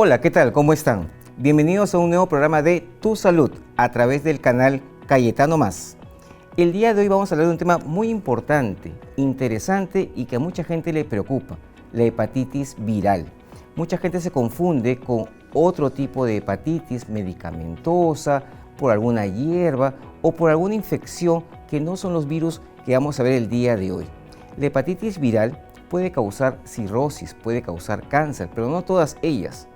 Hola, ¿qué tal? ¿Cómo están? Bienvenidos a un nuevo programa de Tu Salud a través del canal Cayetano Más. El día de hoy vamos a hablar de un tema muy importante, interesante y que a mucha gente le preocupa, la hepatitis viral. Mucha gente se confunde con otro tipo de hepatitis medicamentosa, por alguna hierba o por alguna infección que no son los virus que vamos a ver el día de hoy. La hepatitis viral puede causar cirrosis, puede causar cáncer, pero no todas ellas.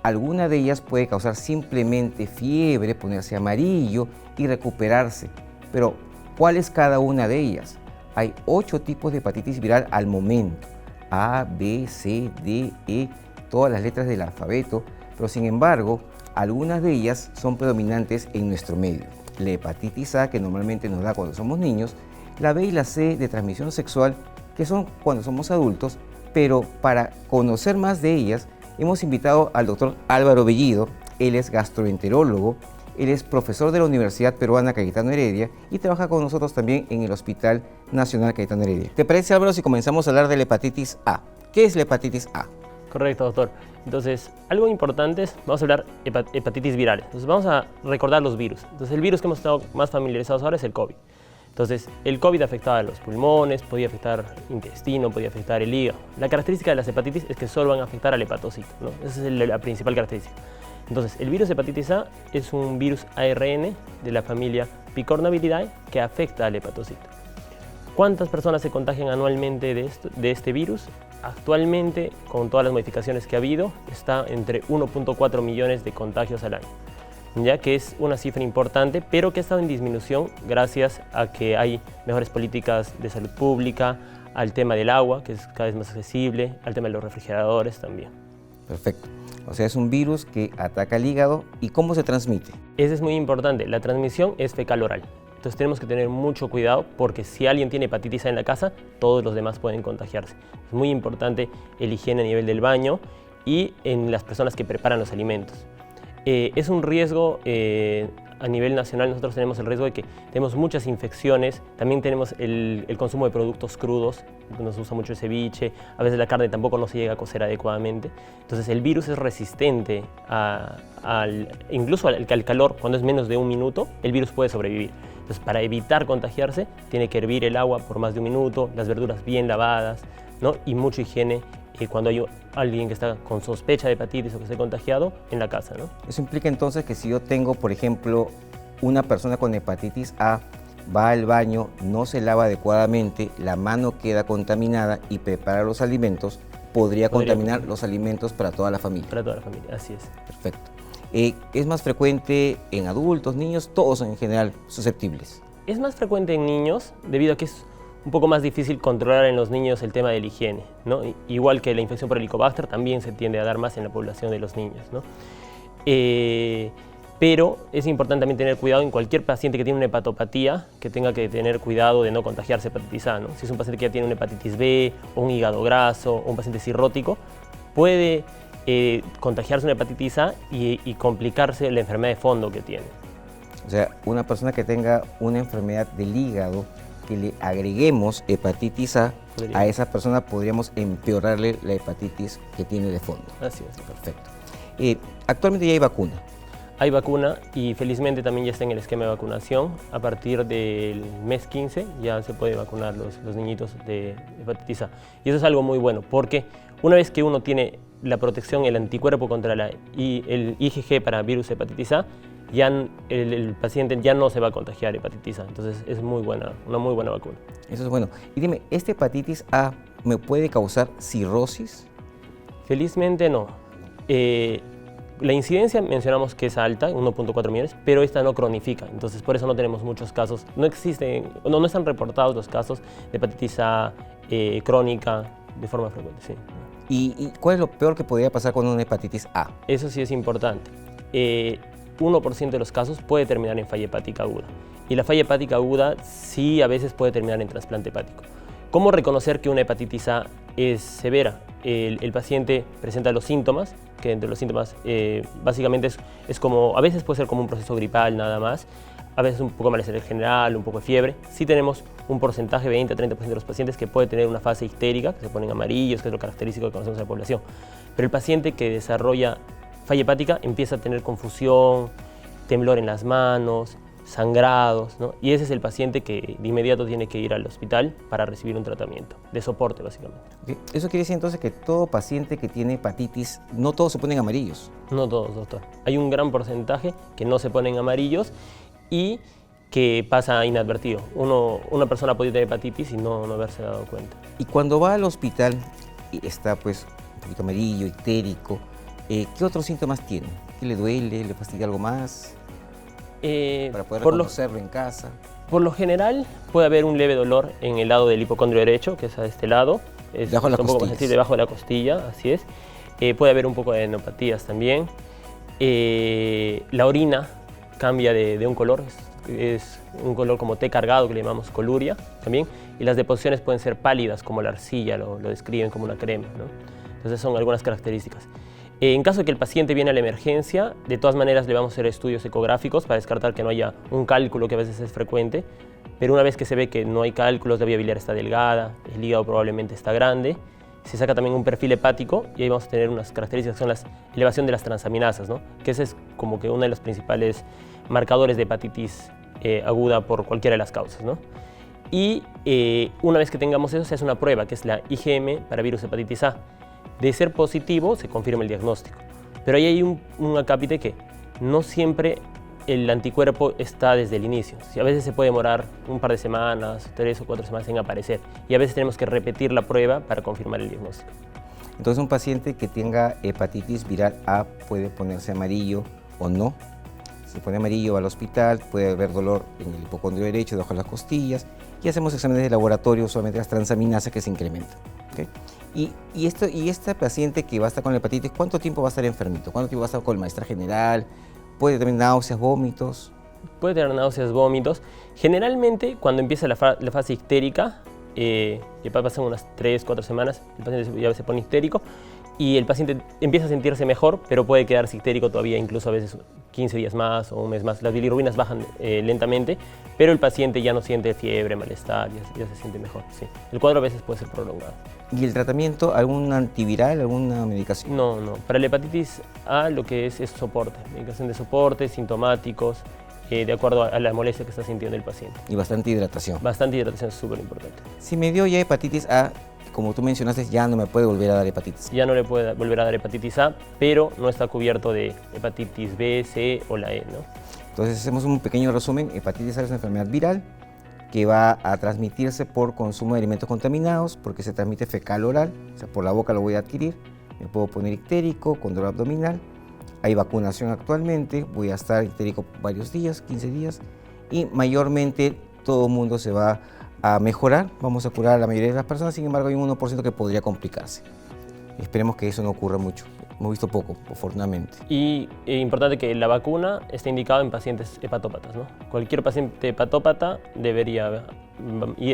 Alguna de ellas puede causar simplemente fiebre, ponerse amarillo y recuperarse. Pero, ¿cuál es cada una de ellas? Hay 8 tipos de hepatitis viral al momento. A, B, C, D, E, todas las letras del alfabeto, pero sin embargo, algunas de ellas son predominantes en nuestro medio. La hepatitis A, que normalmente nos da cuando somos niños, la B y la C de transmisión sexual, que son cuando somos adultos, pero para conocer más de ellas, hemos invitado al doctor Álvaro Bellido. Él es gastroenterólogo, él es profesor de la Universidad Peruana Cayetano Heredia y trabaja con nosotros también en el Hospital Nacional Cayetano Heredia. ¿Te parece, Álvaro, si comenzamos a hablar de la hepatitis A? ¿Qué es la hepatitis A? Correcto, doctor. Entonces, algo importante es, vamos a hablar hepatitis viral. Entonces, vamos a recordar los virus. Entonces, el virus que hemos estado más familiarizados ahora es el COVID. Entonces, el COVID afectaba a los pulmones, podía afectar intestino, podía afectar el hígado. La característica de las hepatitis es que solo van a afectar al hepatocito, ¿no? Esa es la principal característica. Entonces, el virus hepatitis A es un virus ARN de la familia Picornaviridae que afecta al hepatocito. ¿Cuántas personas se contagian anualmente de este virus? Actualmente, con todas las modificaciones que ha habido, está entre 1.4 millones de contagios al año, ya que es una cifra importante, pero que ha estado en disminución gracias a que hay mejores políticas de salud pública, al tema del agua, que es cada vez más accesible, al tema de los refrigeradores también. Perfecto. O sea, es un virus que ataca el hígado. ¿Y cómo se transmite? Eso es muy importante. La transmisión es fecal-oral. Entonces tenemos que tener mucho cuidado porque si alguien tiene hepatitis A en la casa, todos los demás pueden contagiarse. Es muy importante el higiene a nivel del baño y en las personas que preparan los alimentos. Es un riesgo a nivel nacional. Nosotros tenemos el riesgo de que tenemos muchas infecciones, también tenemos el consumo de productos crudos, nos usa mucho el ceviche, a veces la carne tampoco no se llega a cocer adecuadamente. Entonces el virus es resistente incluso al calor. Cuando es menos de 1 minuto, el virus puede sobrevivir. Entonces, para evitar contagiarse, tiene que hervir el agua por más de 1 minuto, las verduras bien lavadas, ¿no? Y mucha higiene cuando hay alguien que está con sospecha de hepatitis o que esté contagiado en la casa, ¿no? Eso implica entonces que si yo tengo, por ejemplo, una persona con hepatitis A, va al baño, no se lava adecuadamente, la mano queda contaminada y prepara los alimentos, podría contaminar los alimentos para toda la familia. Para toda la familia, así es. Perfecto. ¿Es más frecuente en adultos, niños, todos en general susceptibles? Es más frecuente en niños debido a que es un poco más difícil controlar en los niños el tema de la higiene, ¿no? Igual que la infección por Helicobacter también se tiende a dar más en la población de los niños, ¿no? Pero es importante también tener cuidado en cualquier paciente que tiene una hepatopatía, que tenga que tener cuidado de no contagiarse hepatitis A, ¿no? Si es un paciente que ya tiene una hepatitis B o un hígado graso o un paciente cirrótico, puede contagiarse una hepatitis A y complicarse la enfermedad de fondo que tiene. O sea, una persona que tenga una enfermedad del hígado, que le agreguemos hepatitis A esa persona podríamos empeorarle la hepatitis que tiene de fondo. Así es. Perfecto. Actualmente ya hay vacuna. Hay vacuna y felizmente también ya está en el esquema de vacunación. A partir del mes 15 ya se puede vacunar los niñitos de hepatitis A. Y eso es algo muy bueno porque una vez que uno tiene la protección, el anticuerpo contra el IgG para virus hepatitis A, ya el paciente ya no se va a contagiar hepatitis A. Entonces es muy buena, una muy buena vacuna. Eso es bueno. Y dime, ¿esta hepatitis A me puede causar cirrosis? Felizmente no. La incidencia mencionamos que es alta, 1.4 millones, pero esta no cronifica. Entonces por eso no tenemos muchos casos. No están reportados los casos de hepatitis A crónica de forma frecuente, sí. ¿Y cuál es lo peor que podría pasar con una hepatitis A? Eso sí es importante. 1% de los casos puede terminar en falla hepática aguda. Y la falla hepática aguda sí a veces puede terminar en trasplante hepático. ¿Cómo reconocer que una hepatitis A es severa? El paciente presenta los síntomas, que entre los síntomas básicamente es como, a veces puede ser como un proceso gripal nada más, a veces un poco de malestar general, un poco de fiebre. Sí tenemos un porcentaje, 20 a 30% de los pacientes que puede tener una fase histérica, que se ponen amarillos, que es lo característico que conocemos en la población. Pero el paciente que desarrolla falla hepática empieza a tener confusión, temblor en las manos, sangrados, ¿no? Y ese es el paciente que de inmediato tiene que ir al hospital para recibir un tratamiento de soporte, básicamente. Ok. Eso quiere decir entonces que todo paciente que tiene hepatitis, no todos se ponen amarillos. No todos, doctor. Hay un gran porcentaje que no se ponen amarillos y que pasa inadvertido. Una persona puede tener hepatitis y no haberse dado cuenta. Y cuando va al hospital y está pues un poquito amarillo, ictérico, ¿qué otros síntomas tiene? ¿Qué le duele? ¿Le fastidia algo más? Para poder reconocerlo en casa. Por lo general puede haber un leve dolor en el lado del hipocondrio derecho, que es a este lado. Es debajo de la un poco más costilla. debajo de la costilla, así es. Puede haber un poco de adenopatías también. La orina cambia de un color, es un color como té cargado, que le llamamos coluria también. Y las deposiciones pueden ser pálidas, como la arcilla, lo describen como una crema, ¿no? Entonces son algunas características. En caso de que el paciente viene a la emergencia, de todas maneras le vamos a hacer estudios ecográficos para descartar que no haya un cálculo, que a veces es frecuente, pero una vez que se ve que no hay cálculos, la vía biliar está delgada, el hígado probablemente está grande, se saca también un perfil hepático y ahí vamos a tener unas características que son la elevación de las transaminasas, ¿no? Que ese es como que uno de los principales marcadores de hepatitis aguda por cualquiera de las causas, ¿no? Y una vez que tengamos eso, se hace una prueba, que es la IgM para virus hepatitis A. De ser positivo, se confirma el diagnóstico. Pero ahí hay un acápite que no siempre el anticuerpo está desde el inicio. A veces se puede demorar un par de semanas, 3 o 4 semanas en aparecer. Y a veces tenemos que repetir la prueba para confirmar el diagnóstico. Entonces un paciente que tenga hepatitis viral A puede ponerse amarillo o no. Si se pone amarillo va al hospital, puede haber dolor en el hipocondrio derecho, debajo de las costillas, y hacemos exámenes de laboratorio, usualmente las transaminasas que se incrementan. ¿Okay? Y este paciente que va a estar con la hepatitis, ¿cuánto tiempo va a estar enfermito? ¿Cuánto tiempo va a estar con el malestar general? ¿Puede tener náuseas, vómitos? Puede tener náuseas, vómitos. Generalmente, cuando empieza la fase ictérica, pasan unas 3 o 4 semanas, el paciente ya se pone ictérico y el paciente empieza a sentirse mejor, pero puede quedarse ictérico todavía, incluso a veces 15 días más o un mes más. Las bilirrubinas bajan lentamente, pero el paciente ya no siente fiebre, malestar, ya se siente mejor. Sí. El cuadro a veces puede ser prolongado. ¿Y el tratamiento, algún antiviral, alguna medicación? No. Para la hepatitis A lo que es soporte, medicación de soporte, sintomáticos, de acuerdo a la molestia que está sintiendo el paciente. Y bastante hidratación. Bastante hidratación es súper importante. Si me dio ya hepatitis A, como tú mencionaste, ya no me puede volver a dar hepatitis. Ya no le puede volver a dar hepatitis A, pero no está cubierto de hepatitis B, C o la E, ¿no? Entonces hacemos un pequeño resumen. Hepatitis A es una enfermedad viral que va a transmitirse por consumo de alimentos contaminados, porque se transmite fecal oral, o sea, por la boca lo voy a adquirir, me puedo poner ictérico, con dolor abdominal, hay vacunación actualmente, voy a estar ictérico varios días, 15 días, y mayormente todo el mundo se va a mejorar, vamos a curar a la mayoría de las personas, sin embargo hay un 1% que podría complicarse. Esperemos que eso no ocurra mucho. Hemos visto poco, afortunadamente. Y es importante que la vacuna esté indicada en pacientes hepatópatas, ¿no? Cualquier paciente hepatópata debería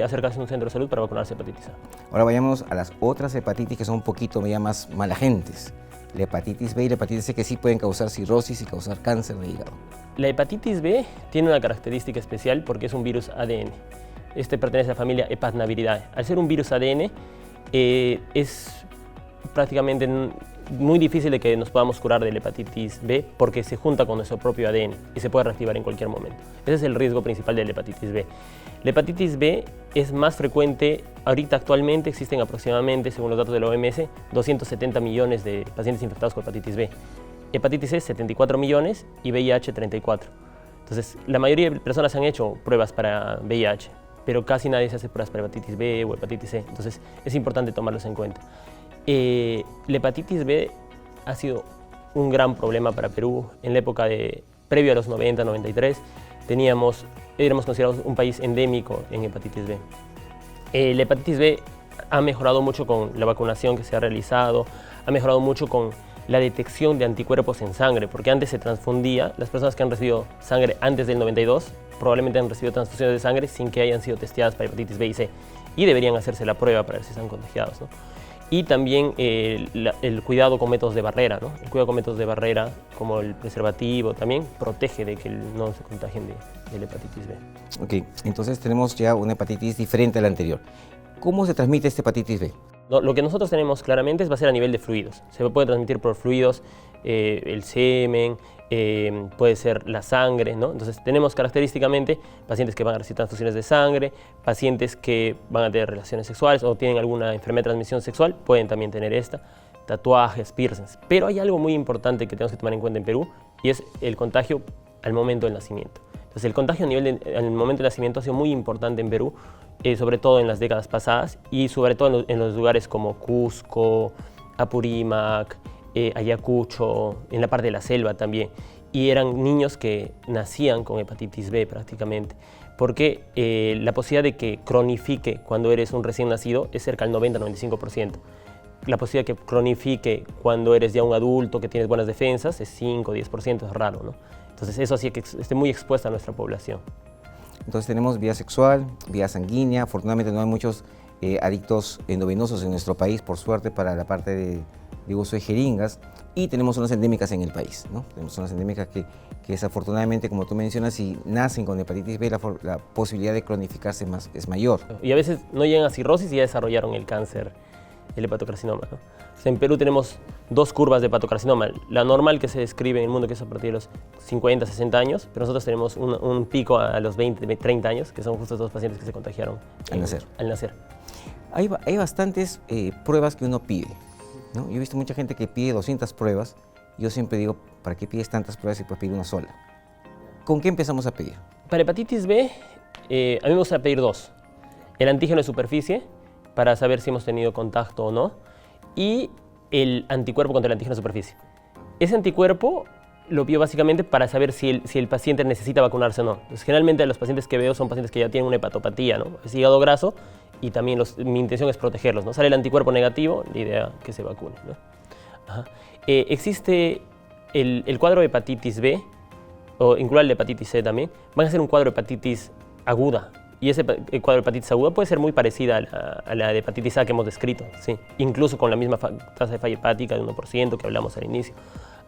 acercarse a un centro de salud para vacunarse hepatitis A. Ahora vayamos a las otras hepatitis que son un poquito ya más malagentes. La hepatitis B y la hepatitis C, que sí pueden causar cirrosis y causar cáncer de hígado. La hepatitis B tiene una característica especial porque es un virus ADN. Este pertenece a la familia Hepatnaviridae. Al ser un virus ADN, es prácticamente muy difícil de que nos podamos curar de la hepatitis B porque se junta con nuestro propio ADN y se puede reactivar en cualquier momento. Ese es el riesgo principal de la hepatitis B. La hepatitis B es más frecuente, ahorita actualmente existen aproximadamente, según los datos de la OMS, 270 millones de pacientes infectados con hepatitis B. Hepatitis C, 74 millones y VIH, 34. Entonces, la mayoría de personas han hecho pruebas para VIH, pero casi nadie se hace pruebas para hepatitis B o hepatitis C. Entonces, es importante tomarlos en cuenta. La hepatitis B ha sido un gran problema para Perú. En la época previo a los 90, 93, éramos considerados un país endémico en hepatitis B. La hepatitis B ha mejorado mucho con la vacunación que se ha realizado, ha mejorado mucho con la detección de anticuerpos en sangre, porque antes se transfundía, las personas que han recibido sangre antes del 92 probablemente han recibido transfusiones de sangre sin que hayan sido testeadas para hepatitis B y C, y deberían hacerse la prueba para ver si están contagiados, ¿no? Y también el cuidado con métodos de barrera, ¿no? El cuidado con métodos de barrera, como el preservativo, también protege de que no se contagien de la hepatitis B. Ok, entonces tenemos ya una hepatitis diferente a la anterior. ¿Cómo se transmite esta hepatitis B? Lo que nosotros tenemos claramente va a ser a nivel de fluidos. Se puede transmitir por fluidos, el semen, puede ser la sangre, ¿no? Entonces tenemos característicamente pacientes que van a recibir transfusiones de sangre, pacientes que van a tener relaciones sexuales o tienen alguna enfermedad de transmisión sexual, pueden también tener esta, tatuajes, piercings. Pero hay algo muy importante que tenemos que tomar en cuenta en Perú y es el contagio al momento del nacimiento. Entonces el contagio al momento del nacimiento ha sido muy importante en Perú, sobre todo en las décadas pasadas y sobre todo en los lugares como Cusco, Apurímac, Ayacucho, en la parte de la selva también. Y eran niños que nacían con hepatitis B prácticamente, porque la posibilidad de que cronifique cuando eres un recién nacido es cerca del 90-95%. La posibilidad de que cronifique cuando eres ya un adulto que tienes buenas defensas es 5-10%, es raro, ¿no? Entonces eso hacía que esté muy expuesta a nuestra población. Entonces tenemos vía sexual, vía sanguínea. Afortunadamente no hay muchos adictos endovenosos en nuestro país, por suerte, para la parte de uso de jeringas. Y tenemos zonas endémicas en el país, ¿no? Tenemos zonas endémicas que desafortunadamente, como tú mencionas, si nacen con hepatitis B, la posibilidad de cronificarse es mayor. Y a veces no llegan a cirrosis y ya desarrollaron el cáncer, el hepatocarcinoma, ¿no? O sea, en Perú tenemos dos curvas de hepatocarcinoma. La normal que se describe en el mundo, que es a partir de los 50, 60 años, pero nosotros tenemos un pico a los 20, 30 años, que son justo estos pacientes que se contagiaron al nacer. Hay bastantes pruebas que uno pide, ¿no? Yo he visto mucha gente que pide 200 pruebas. Yo siempre digo, ¿para qué pides tantas pruebas si puedes pedir una sola? ¿Con qué empezamos a pedir? Para hepatitis B, a mí me gusta pedir dos. El antígeno de superficie, para saber si hemos tenido contacto o no, y el anticuerpo contra el antígeno de superficie. Ese anticuerpo lo pido básicamente para saber si el paciente necesita vacunarse o no. Entonces, generalmente los pacientes que veo son pacientes que ya tienen una hepatopatía, ¿no? Es hígado graso, y también mi intención es protegerlos, ¿no? Sale el anticuerpo negativo, la idea que se vacune, ¿no? Ajá. Existe el cuadro de hepatitis B, o incluso el de hepatitis C también, van a ser un cuadro de hepatitis aguda. Y ese cuadro de hepatitis aguda puede ser muy parecida a la de hepatitis A que hemos descrito, ¿sí? Incluso con la misma tasa de falla hepática de 1% que hablamos al inicio.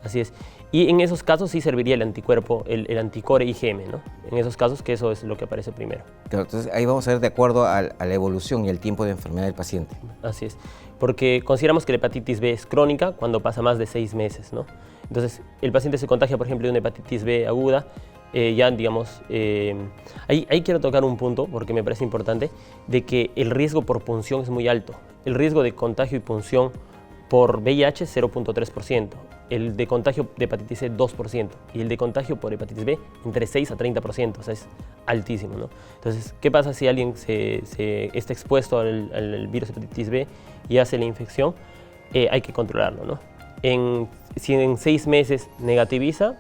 Así es. Y en esos casos sí serviría el anticuerpo, el anticore IgM, ¿no? En esos casos, que eso es lo que aparece primero. Claro, entonces ahí vamos a ver de acuerdo a la evolución y el tiempo de enfermedad del paciente. Así es. Porque consideramos que la hepatitis B es crónica cuando pasa más de 6 meses, ¿no? Entonces, el paciente se contagia, por ejemplo, de una hepatitis B aguda, ya digamos, ahí quiero tocar un punto, porque me parece importante, de que el riesgo por punción es muy alto. El riesgo de contagio y punción por VIH es 0.3%, el de contagio de hepatitis C 2% y el de contagio por hepatitis B entre 6 a 30%, o sea, es altísimo, ¿no? Entonces, ¿qué pasa si alguien está expuesto al virus hepatitis B y hace la infección? Hay que controlarlo, ¿no? Si en 6 meses negativiza,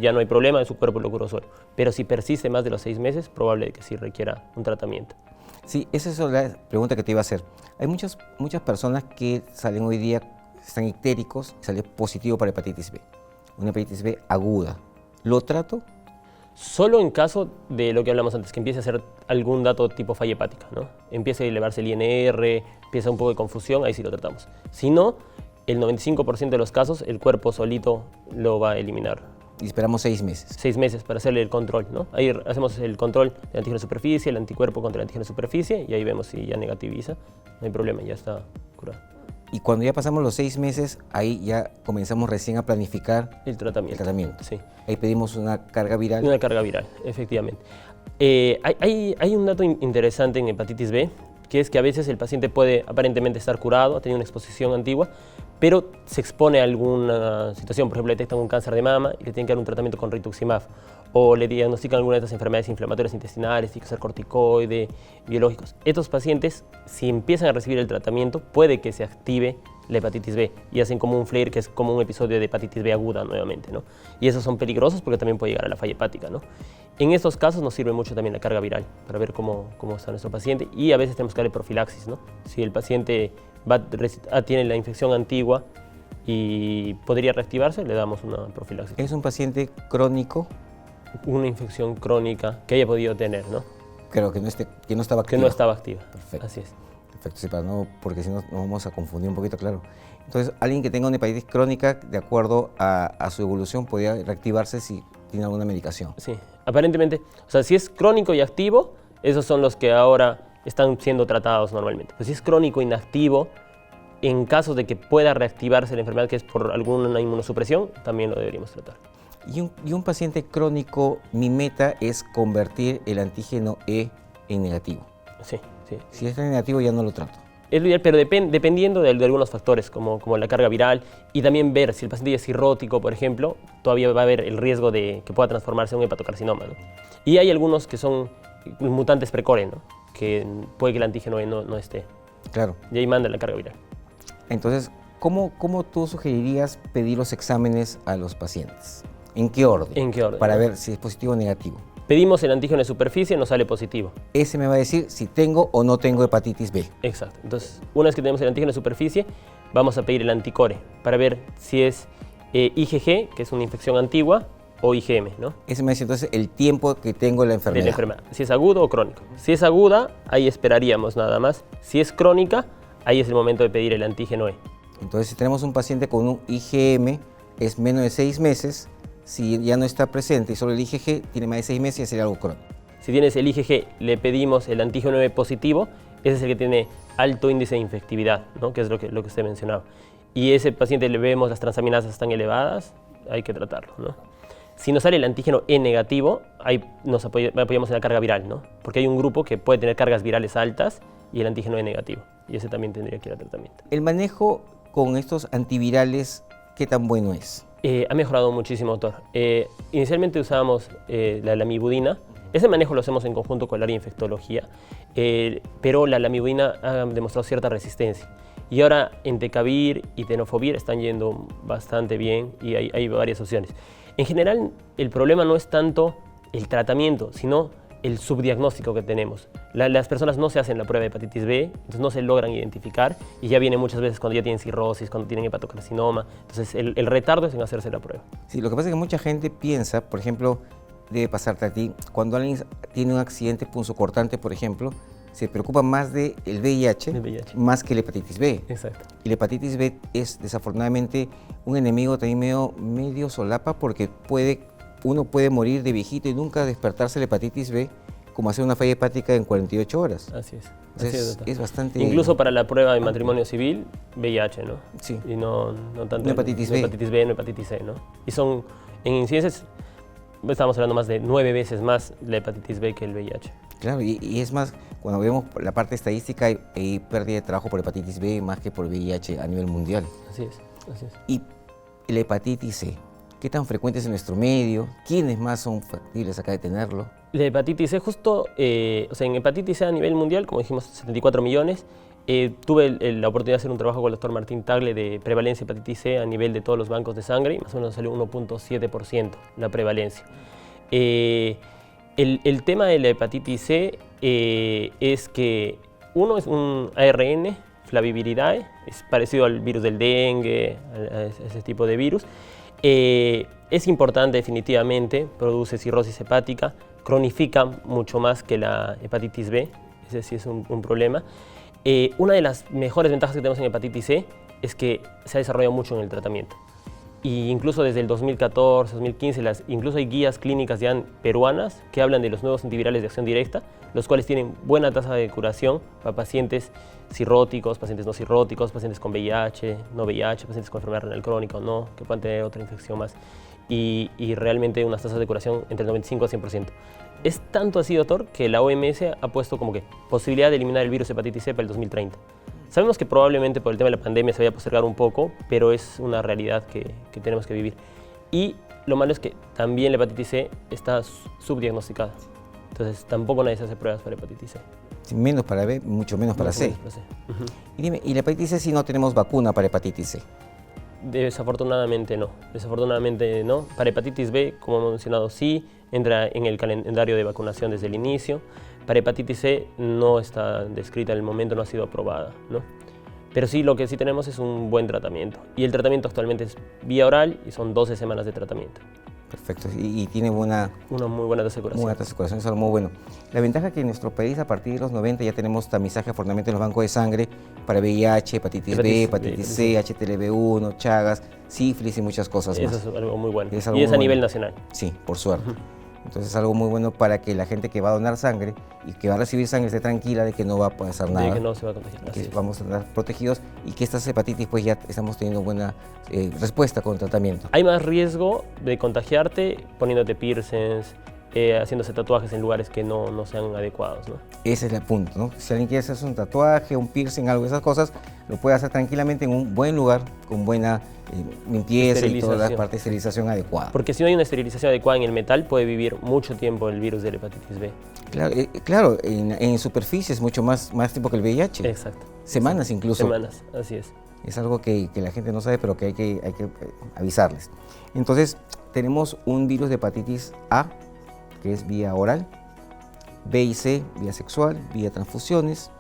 ya no hay problema, su cuerpo lo curó solo. Pero si persiste más de los 6 meses, probable que sí requiera un tratamiento. Sí, esa es la pregunta que te iba a hacer. Hay muchas personas que salen hoy día, están ictéricos, salen positivo para hepatitis B. Una hepatitis B aguda. ¿Lo trato? Solo en caso de lo que hablamos antes, que empiece a hacer algún dato tipo falla hepática, ¿no? Empiece a elevarse el INR, empieza un poco de confusión, ahí sí lo tratamos. Si no, el 95% de los casos, el cuerpo solito lo va a eliminar. Y esperamos 6 meses. 6 meses para hacerle el control, ¿no? Ahí hacemos el control del antígeno de superficie, el anticuerpo contra el antígeno de superficie, y ahí vemos si ya negativiza. No hay problema, ya está curado. Y cuando ya pasamos los 6 meses, ahí ya comenzamos recién a planificar el tratamiento. Sí. Ahí pedimos una carga viral. Una carga viral, efectivamente. Hay un dato interesante en hepatitis B, que es que a veces el paciente puede aparentemente estar curado, ha tenido una exposición antigua, pero se expone a alguna situación. Por ejemplo, le detectan un cáncer de mama y le tienen que dar un tratamiento con rituximab, o le diagnostican alguna de estas enfermedades inflamatorias intestinales, tiene que ser corticoide, biológicos. Estos pacientes, si empiezan a recibir el tratamiento, puede que se active la hepatitis B y hacen como un flare, que es como un episodio de hepatitis B aguda nuevamente, ¿no? Y esos son peligrosos porque también puede llegar a la falla hepática, ¿no? En estos casos nos sirve mucho también la carga viral para ver cómo está nuestro paciente, y a veces tenemos que darle profilaxis, ¿no? Si el paciente tiene la infección antigua y podría reactivarse, le damos una profilaxis. ¿Es un paciente crónico? Una infección crónica que haya podido tener, ¿no? Claro, que no estaba activa. Que no estaba activa. Perfecto. Así es. Perfecto, sí, porque si no nos vamos a confundir un poquito, claro. Entonces, alguien que tenga una hepatitis crónica, de acuerdo a su evolución, podría reactivarse si tiene alguna medicación. Sí, aparentemente. O sea, si es crónico y activo, esos son los que ahora están siendo tratados normalmente. Pues si es crónico inactivo, en casos de que pueda reactivarse la enfermedad, que es por alguna inmunosupresión, también lo deberíamos tratar. Y un paciente crónico, mi meta es convertir el antígeno E en negativo. Sí, sí. Si está negativo ya no lo trato. Es lo ideal, pero dependiendo de algunos factores, como la carga viral, y también ver si el paciente es cirrótico, por ejemplo, todavía va a haber el riesgo de que pueda transformarse en un hepatocarcinoma, ¿no? Y hay algunos que son mutantes precore, ¿no? Que puede que el antígeno E no esté. Claro. Y ahí manda la carga viral. Entonces, ¿cómo tú sugerirías pedir los exámenes a los pacientes? ¿En qué orden? ¿En qué orden? Para ver si es positivo o negativo. Pedimos el antígeno de superficie, nos sale positivo. Ese me va a decir si tengo o no tengo hepatitis B. Exacto. Entonces, una vez que tenemos el antígeno de superficie, vamos a pedir el anticore para ver si es IgG, que es una infección antigua, o IgM, ¿no? Ese me dice entonces el tiempo que tengo la enfermedad. De la enfermedad. Si es agudo o crónico. Si es aguda, ahí esperaríamos nada más. Si es crónica, ahí es el momento de pedir el antígeno E. Entonces, si tenemos un paciente con un IgM, es menos de 6 meses. Si ya no está presente y solo el IgG tiene más de 6 meses, ya sería algo crónico. Si tienes el IgG, le pedimos el antígeno E positivo, ese es el que tiene alto índice de infectividad, ¿no? Que es lo que usted mencionaba. Y ese paciente le vemos las transaminasas están elevadas, hay que tratarlo, ¿no? Si nos sale el antígeno E negativo, ahí nos apoyamos en la carga viral, ¿no? Porque hay un grupo que puede tener cargas virales altas y el antígeno E negativo, y ese también tendría que ir a tratamiento. El manejo con estos antivirales, ¿qué tan bueno es? Ha mejorado muchísimo, doctor. Inicialmente usábamos la lamivudina. Ese manejo lo hacemos en conjunto con el área de infectología, pero la lamivudina ha demostrado cierta resistencia. Y ahora entecavir y tenofovir están yendo bastante bien y hay varias opciones. En general, el problema no es tanto el tratamiento, sino el subdiagnóstico que tenemos. Las personas no se hacen la prueba de hepatitis B, entonces no se logran identificar y ya viene muchas veces cuando ya tienen cirrosis, cuando tienen hepatocarcinoma. Entonces el retardo es en hacerse la prueba. Sí, lo que pasa es que mucha gente piensa, por ejemplo, debe pasarte a ti, cuando alguien tiene un accidente punzocortante, por ejemplo, se preocupa más del VIH, más que la hepatitis B. Exacto. Y la hepatitis B es desafortunadamente un enemigo también medio solapa porque uno puede morir de viejito y nunca despertarse la hepatitis B, como hacer una falla hepática en 48 horas. Así es. Entonces, es bastante... Incluso para la prueba de matrimonio civil, VIH, ¿no? Sí. Y no tanto... No hepatitis B. No hepatitis B, no hepatitis C, ¿no? Y son, en incidencias, estamos hablando más de 9 veces más la hepatitis B que el VIH. Claro, y es más, cuando vemos la parte estadística, hay pérdida de trabajo por hepatitis B más que por VIH a nivel mundial. Así es, así es. Y la hepatitis C, ¿qué tan frecuente es en nuestro medio? ¿Quiénes más son factibles acá de tenerlo? La hepatitis C, justo, o sea, en hepatitis C a nivel mundial, como dijimos, 74 millones. Tuve la oportunidad de hacer un trabajo con el doctor Martín Tagle de prevalencia de hepatitis C a nivel de todos los bancos de sangre y más o menos salió 1.7% la prevalencia. El tema de la hepatitis C es que uno es un ARN, Flaviviridae, es parecido al virus del dengue, a ese tipo de virus. Es importante definitivamente, produce cirrosis hepática, cronifica mucho más que la hepatitis B, ese sí es un problema. Una de las mejores ventajas que tenemos en hepatitis C es que se ha desarrollado mucho en el tratamiento. Y incluso desde el 2014, 2015, incluso hay guías clínicas ya peruanas que hablan de los nuevos antivirales de acción directa, los cuales tienen buena tasa de curación para pacientes cirróticos, pacientes no cirróticos, pacientes con VIH, no VIH, pacientes con enfermedad renal crónica o no, que puedan tener otra infección más. Y realmente unas tasas de curación entre el 95 a 100%. Es tanto así, doctor, que la OMS ha puesto como que posibilidad de eliminar el virus hepatitis C para el 2030. Sabemos que probablemente por el tema de la pandemia se vaya a postergar un poco, pero es una realidad que tenemos que vivir. Y lo malo es que también la hepatitis C está subdiagnosticada. Entonces tampoco nadie se hace pruebas para hepatitis C. Menos para B, mucho menos para C. Y dime, ¿y la hepatitis C si no tenemos vacuna para hepatitis C? Desafortunadamente no. Desafortunadamente no. Para hepatitis B, como hemos mencionado, sí, entra en el calendario de vacunación desde el inicio. Para hepatitis C no está descrita en el momento, no ha sido aprobada, ¿no? Pero sí, lo que sí tenemos es un buen tratamiento. Y el tratamiento actualmente es vía oral y son 12 semanas de tratamiento. Perfecto, y tiene una muy buena tasa de curación. Buena tasa de curación, es algo muy bueno. La ventaja es que en nuestro país a partir de los 90 ya tenemos tamizaje afortunadamente en los bancos de sangre para VIH, hepatitis B, hepatitis C, HTLV1, Chagas, sífilis y muchas cosas más. Eso es algo muy bueno. Es algo y es muy a nivel bueno. nacional. Sí, por suerte. Entonces es algo muy bueno para que la gente que va a donar sangre y que va a recibir sangre esté tranquila de que no va a pasar nada. De que no se va a contagiar. Que vamos a estar protegidos y que estas hepatitis pues ya estamos teniendo buena respuesta con tratamiento. Hay más riesgo de contagiarte poniéndote piercings, haciéndose tatuajes en lugares que no sean adecuados, ¿no? Ese es el punto, ¿no? Si alguien quiere hacerse un tatuaje, un piercing, algo de esas cosas, lo puede hacer tranquilamente en un buen lugar, con buena limpieza y toda la parte de esterilización adecuada. Porque si no hay una esterilización adecuada en el metal, puede vivir mucho tiempo el virus de la hepatitis B. Claro, en superficie es mucho más tiempo que el VIH. Exacto. Semanas incluso. Semanas, así es. Es algo que la gente no sabe, pero que hay que avisarles. Entonces, tenemos un virus de hepatitis A, que es vía oral, B y C, vía sexual, vía transfusiones.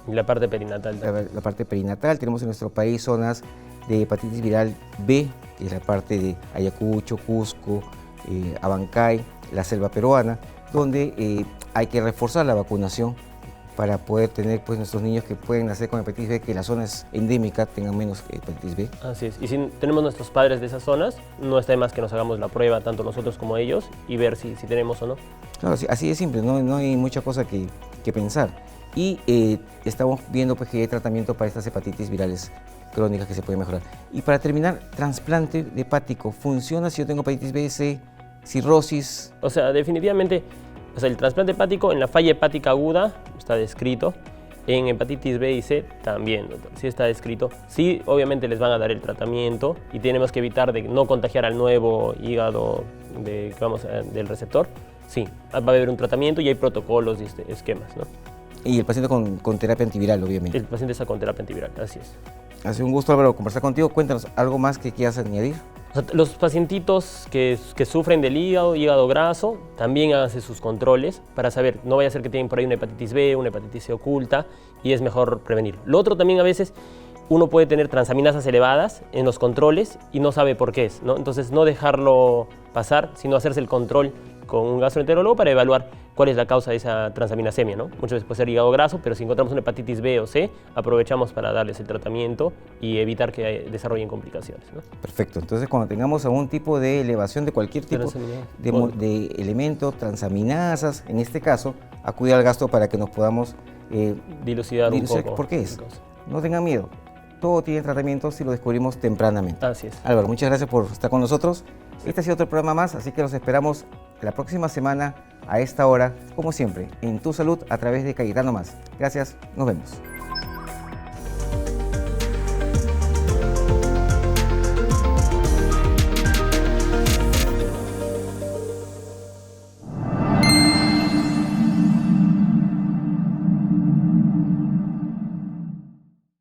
Y la parte perinatal también. La parte perinatal. Tenemos en nuestro país zonas de hepatitis viral B, que es la parte de Ayacucho, Cusco, Abancay, la selva peruana, donde hay que reforzar la vacunación para poder tener pues, nuestros niños que pueden nacer con hepatitis B, que las zonas endémicas tengan menos hepatitis B. Así es. Y si tenemos nuestros padres de esas zonas, no está de más que nos hagamos la prueba, tanto nosotros como ellos, y ver si tenemos o no. Claro, así de simple, no hay mucha cosa que pensar. Y estamos viendo pues, que hay tratamiento para estas hepatitis virales crónicas que se pueden mejorar. Y para terminar, trasplante hepático, ¿funciona si yo tengo hepatitis B, C, cirrosis? O sea, definitivamente, el trasplante hepático en la falla hepática aguda está descrito, en hepatitis B y C también, doctor, sí está descrito. Sí, obviamente les van a dar el tratamiento y tenemos que evitar de no contagiar al nuevo hígado del receptor. Sí, va a haber un tratamiento y hay protocolos y esquemas, ¿no? Y el paciente con terapia antiviral, obviamente. El paciente está con terapia antiviral, así es. Ha sido un gusto, Álvaro, conversar contigo. Cuéntanos, ¿algo más que quieras añadir? O sea, los pacientitos que sufren del hígado graso, también hacen sus controles para saber, no vaya a ser que tienen por ahí una hepatitis B, una hepatitis C oculta, y es mejor prevenir. Lo otro también a veces, uno puede tener transaminasas elevadas en los controles y no sabe por qué es, ¿no? Entonces no dejarlo pasar, sino hacerse el control con un gastroenterólogo para evaluar cuál es la causa de esa transaminasemia, ¿no? Muchas veces puede ser hígado graso, pero si encontramos una hepatitis B o C, aprovechamos para darles el tratamiento y evitar que desarrollen complicaciones, ¿no? Perfecto. Entonces, cuando tengamos algún tipo de elevación de cualquier tipo de elemento, transaminasas, en este caso, acudir al gastro para que nos podamos dilucidar un poco. ¿Por qué es? No tengan miedo. Todo tiene tratamiento si lo descubrimos tempranamente. Así es. Álvaro, muchas gracias por estar con nosotros. Este ha sido otro programa más, así que los esperamos la próxima semana a esta hora, como siempre, en Tu Salud a través de Cayetano Más. Gracias, nos vemos.